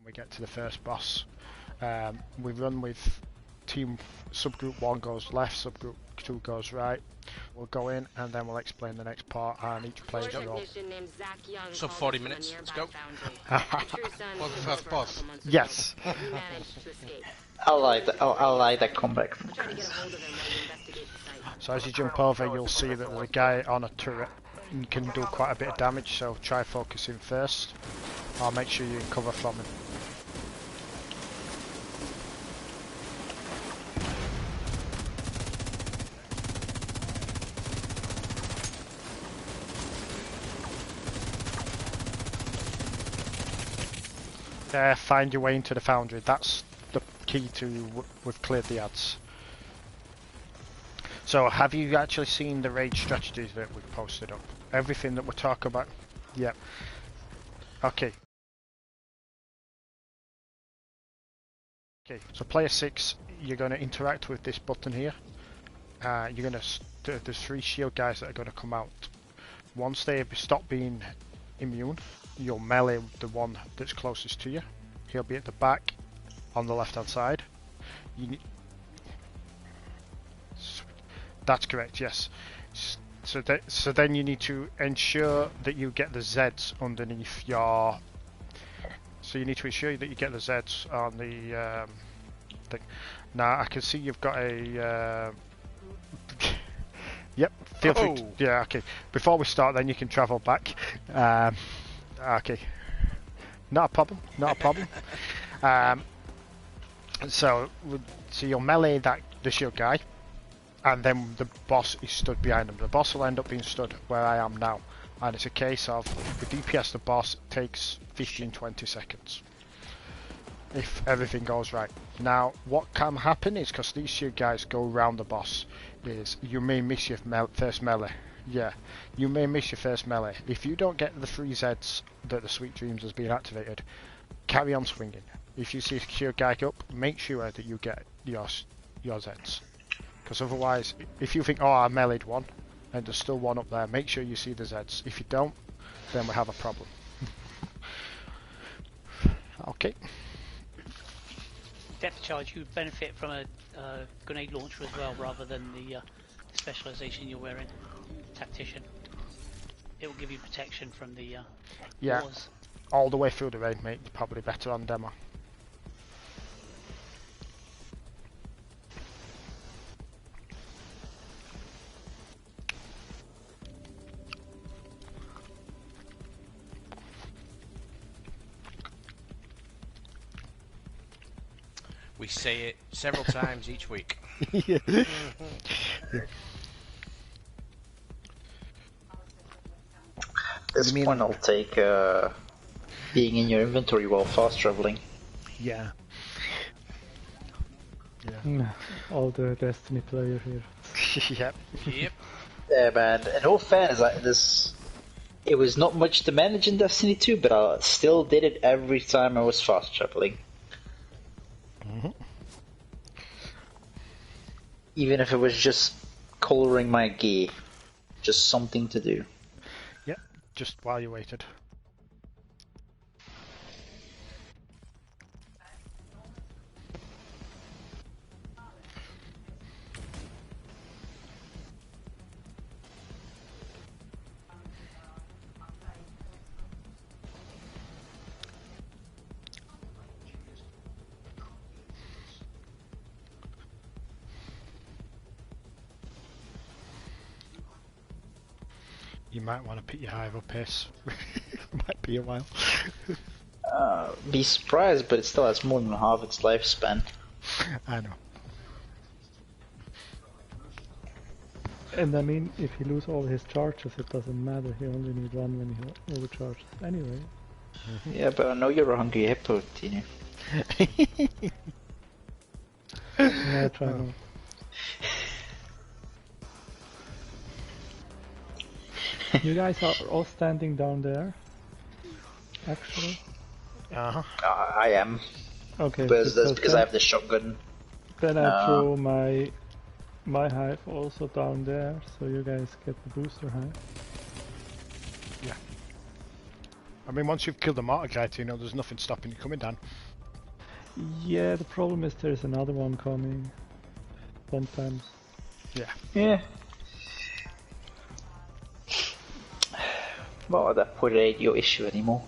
we get to the first boss. We run with team subgroup 1 goes left, subgroup 2 goes right. We'll go in and then we'll explain the next part and each player get rolled. So 40 minutes, let's go. For the first boss. Yes. I like that comeback. So as you jump over, you'll see that the guy on a turret can do quite a bit of damage, so try focusing first. I'll make sure you cover from him. Find your way into the foundry. That's the key to we've cleared the ads. So have you actually seen the raid strategies that we've posted up? Everything that we're talking about? Yep. Okay. Okay, so player 6, you're going to interact with this button here. You're going to, there's 3 shield guys that are going to come out. Once they stop being immune, you'll melee the one that's closest to you. He'll be at the back on the left hand side. That's correct, yes. So then you need to ensure that you get the Zs underneath your... So you need to ensure that you get the Zs on the thing. Now I can see you've got a... Yep, feel free to... Yeah, okay. Before we start then you can travel back. Okay. Not a problem, not a problem. So you'll melee the shield guy, and then the boss is stood behind him. The boss will end up being stood where I am now, and it's a case of the DPS the boss takes 15-20 seconds if everything goes right. Now what can happen is, because these shield guys go around the boss, is you may miss your first melee. Yeah, you may miss your first melee. If you don't get the 3 Zs that the Sweet Dreams has been activated, carry on swinging. If you see a shield guy up, make sure that you get your Zs. Because otherwise, if you think, oh, I meleeed one, and there's still one up there, make sure you see the Zs. If you don't, then we have a problem. Okay. Depth charge, you benefit from a grenade launcher as well, rather than the specialisation you're wearing. Tactician. It will give you protection from the wars. All the way through the raid, mate. Probably better on demo. We say it several times each week. Yeah. This one I'll take being in your inventory while fast traveling. Yeah. All the Destiny players here. Yep. Yep. Yeah, man. In all fairness, it was not much to manage in Destiny 2, but I still did it every time I was fast traveling. Even if it was just coloring my gear, just something to do. Yep, just while you waited. You might want to pick your hive up pace. Might be a while. Be surprised, but it still has more than half its lifespan. I know. And I mean, if he loses all his charges, it doesn't matter. He only needs one when he overcharges anyway. Yeah, but I know you're a hungry hippo, Tino. Yeah, try not. You guys are all standing down there, actually. I am. Okay. But that's because I have the shotgun. Then I throw my hive also down there, so you guys get the booster hive. Yeah. I mean, once you've killed the mortar guy, you know, there's nothing stopping you coming down. Yeah, the problem is there's another one coming. Sometimes. Yeah. Well, that probably ain't your issue anymore.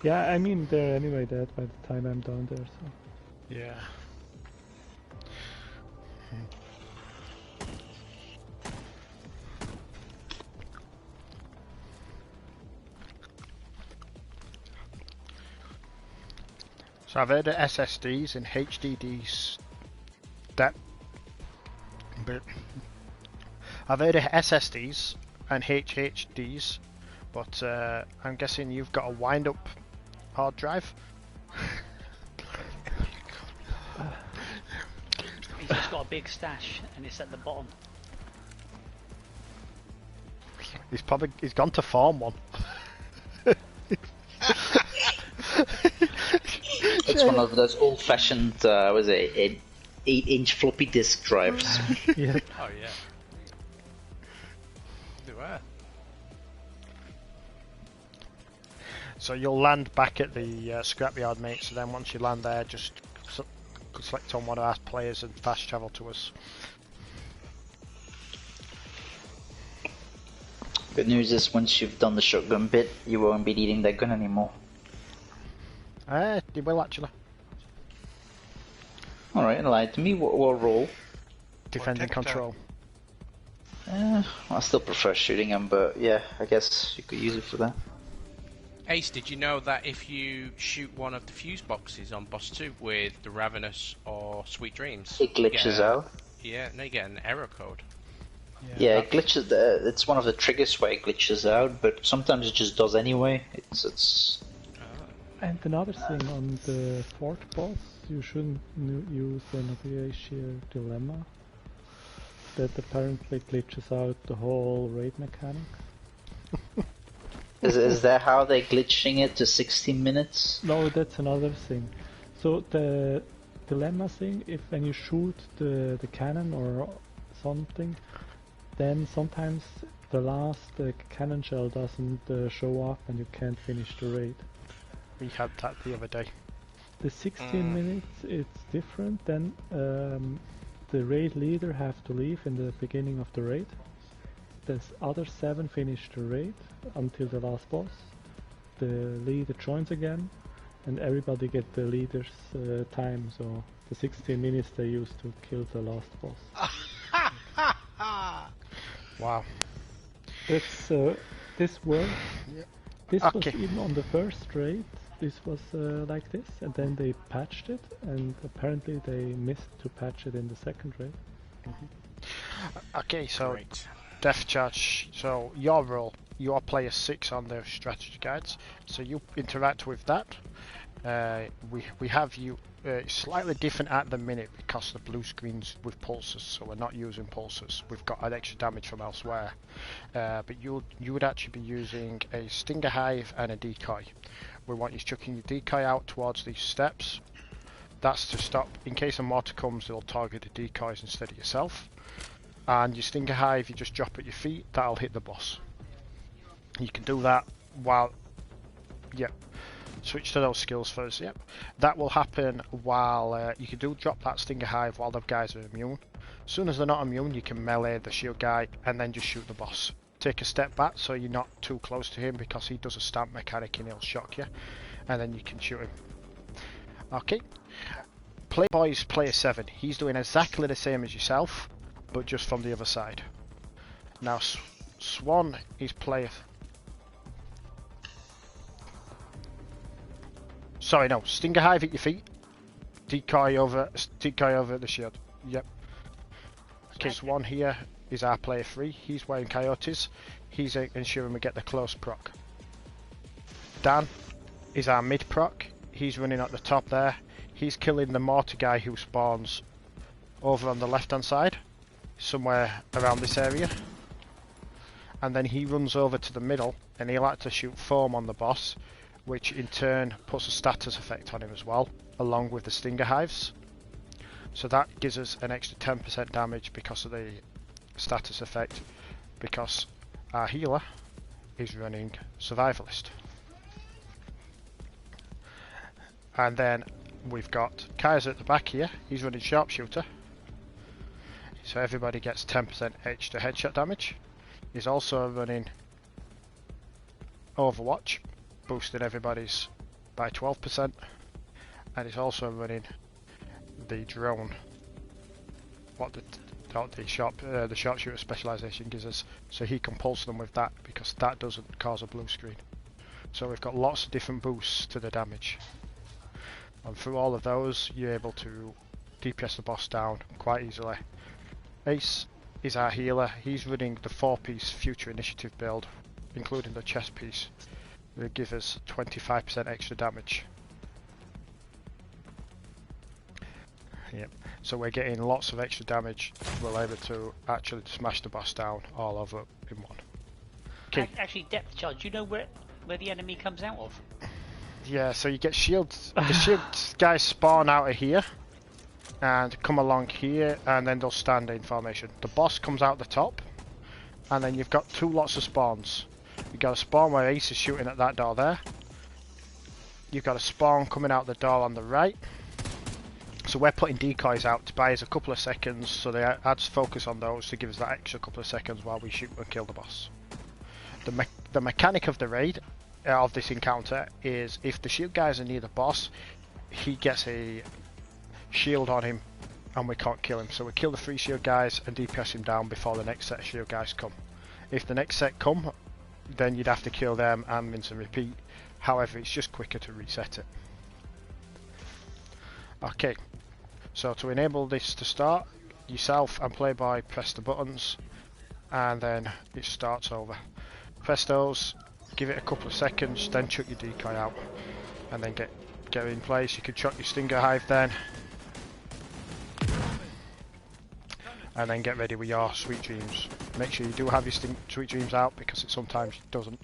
Yeah, I mean they're anyway dead by the time I'm down there, so. Yeah. So I've heard of SSDs and HDDs. I've heard of SSDs and HDDs, but I'm guessing you've got a wind-up hard drive. He's just got a big stash, and it's at the bottom. He's gone to farm one. It's one of those old-fashioned, was it, 8-inch floppy disk drives. Yeah. Oh yeah. They were. So you'll land back at the scrapyard, mate. So then once you land there, just select on one of our players and fast travel to us. Good news is once you've done the shotgun bit, you won't be needing that gun anymore. You will actually. Alright, lie to me. What role? Defending control. I still prefer shooting them, but yeah, I guess you could use it for that. Ace, did you know that if you shoot one of the fuse boxes on Boss 2 with the Ravenous or Sweet Dreams, It glitches out. Yeah, no, you get an error code. Yeah, it glitches. It's one of the triggers where it glitches out, but sometimes it just does anyway. It's. And another thing on the fourth boss, you shouldn't use the Negotiator Dilemma. That apparently glitches out the whole raid mechanic. Is that how they're glitching it to 16 minutes? No, that's another thing. So the dilemma thing, if when you shoot the cannon or something, then sometimes the last cannon shell doesn't show up and you can't finish the raid. We had that the other day. The 16 minutes, it's different. Then the raid leader have to leave in the beginning of the raid. The other 7 finish the raid until the last boss. The leader joins again, and everybody get the leader's time. So the 16 minutes they use to kill the last boss. Wow. That's this worked. Yeah. This Okay. was even on the first raid. This was like this, and then they patched it, and apparently they missed to patch it in the second raid. Okay, so Great. Death Charge. So your role, you are player 6 on the strategy guides. So you interact with that. We have you slightly different at the minute because the blue screen's with pulsers, so we're not using pulsers. We've got an extra damage from elsewhere. But you would actually be using a Stinger Hive and a decoy. We want you chucking your decoy out towards these steps. That's to stop, in case a mortar comes, it'll target the decoys instead of yourself. And your Stinger Hive, you just drop at your feet, that'll hit the boss. You can do that while... Yep. Switch to those skills first, yep. That will happen while... you can drop that Stinger Hive while the guys are immune. As soon as they're not immune, you can melee the shield guy and then just shoot the boss. Take a step back so you're not too close to him because he does a stamp mechanic and he'll shock you. And then you can shoot him. Okay. Playboy's player 7. He's doing exactly the same as yourself, but just from the other side. Now Swan is player... Sorry, no. Stinger Hive at your feet. Decoy over the shield. Yep. Okay, Swan here is our player 3. He's wearing coyotes. He's ensuring we get the close proc. Dan is our mid proc. He's running at the top there. He's killing the mortar guy who spawns over on the left hand side, somewhere around this area. And then he runs over to the middle and he'll like to shoot foam on the boss, which in turn puts a status effect on him as well, along with the Stinger Hives. So that gives us an extra 10% damage because of the status effect, because our healer is running Survivalist. And then we've got Kaiser at the back here. He's running sharpshooter. So everybody gets 10% extra headshot damage. He's also running Overwatch, boosting everybody's by 12%. And he's also running the drone. What the sharpshooter specialization gives us, so he can pulse them with that because that doesn't cause a blue screen. So we've got lots of different boosts to the damage, and through all of those you're able to DPS the boss down quite easily. Ace is our healer. He's running the 4-piece future initiative build, including the chest piece. They give us 25% extra damage. Yep. So we're getting lots of extra damage. We're able to actually smash the boss down all over in one. Okay. Actually, depth charge. Do you know where the enemy comes out of? Yeah. So you get shields. The shield guys spawn out of here and come along here, and then they'll stand in formation. The boss comes out the top, and then you've got two lots of spawns. You've got a spawn where Ace is shooting at that door there. You've got a spawn coming out the door on the right. So we're putting decoys out to buy us a couple of seconds, so they adds focus on those to give us that extra couple of seconds while we shoot and kill the boss. The mechanic of the raid, of this encounter, is if the shield guys are near the boss, he gets a shield on him and we can't kill him. So we kill the 3 shield guys and DPS him down before the next set of shield guys come. If the next set come, then you'd have to kill them and rinse and repeat. However, it's just quicker to reset it. Okay, so to enable this to start, yourself and Playboy press the buttons and then it starts over. Press those, give it a couple of seconds, then chuck your decoy out and then get in place. You can chuck your Stinger Hive then and then get ready with your Sweet Dreams. Make sure you do have your Sweet Dreams out because it sometimes doesn't.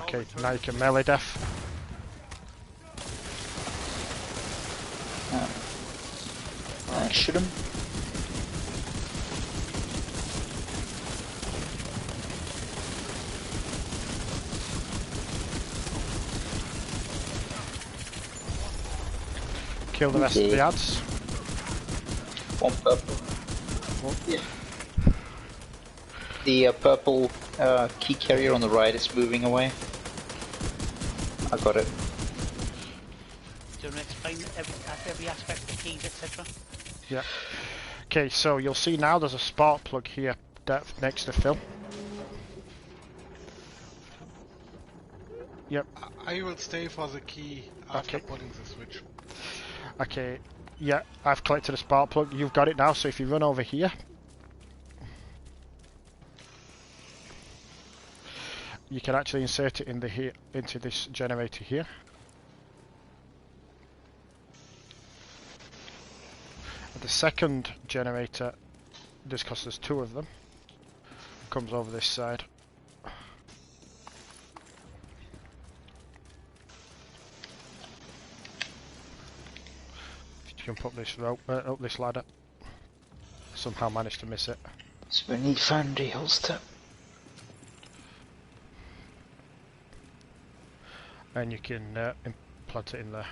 Okay, now you can melee death. Shoot him. Kill the rest of the ads. One purple. Yeah. The purple key carrier on the right is moving away. I got it. Do you want to explain every aspect of keys, etc.? Yeah. Okay, so you'll see now there's a spark plug here next to Phil. Yep. I will stay for the key after putting the switch. Okay, yeah, I've collected a spark plug. You've got it now, so if you run over here, you can actually insert it in into this generator here. The second generator, just because there's 2 of them, comes over this side. You can put this rope up this ladder. Somehow managed to miss it. So we need foundry holster. And you can implant it in there.